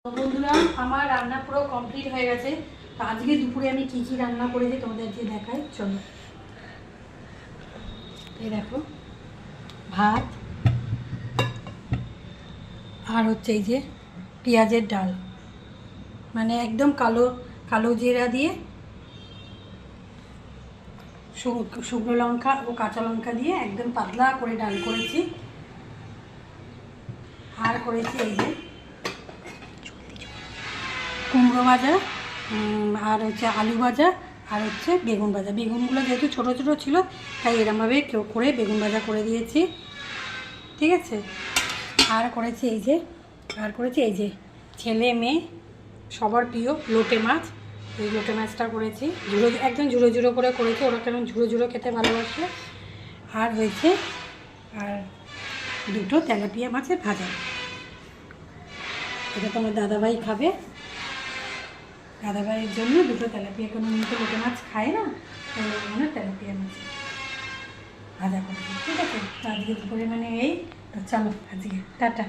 বন্ধুরা আমার রান্না পুরো কমপ্লিট হয়ে গেছে। তো আজকে দুপুরে আমি কি কি রান্না করেছি তোমাদের যে দেখাই, চলো। এই দেখো, ভাত আর হচ্ছে এই যে পেঁয়াজের ডাল, মানে একদম কালো কালো জিরা দিয়ে শুকনো লঙ্কা ও কাঁচা লঙ্কা দিয়ে একদম পাতলা করে ডাল করেছি। আর করেছি এই যে কুমড়ো ভাজা, আর হচ্ছে আলু ভাজা, আর হচ্ছে বেগুন ভাজা। বেগুনগুলো যেহেতু ছোটো ছোটো ছিল তাই এরমভাবে করে বেগুন ভাজা করে দিয়েছি, ঠিক আছে। আর করেছি এই যে ছেলে মেয়ে সবার প্রিয় লোটে মাছ। এই লোটে মাছটা করেছি একদম ঝুড়ো ঝুড়ো করে করেছি, ওরা কেমন ঝুড়ো ঝুড়ো খেতে ভালোবাসে। আর হয়েছে আর দুটো তেলাপিয়া মাছের ভাজা, এটা তোমার দাদাভাই খাবে। দাদাভাইয়ের জন্য দুটো তেলাপিয়া, কোনো মেয়েকে লোটে মাছ খায় না, তাই মানে তেলাপিয়া মাছ ভাজা করছি, ঠিক আছে। আজকে দুপুরে মানে এই তো, চলো আজকে টাটা।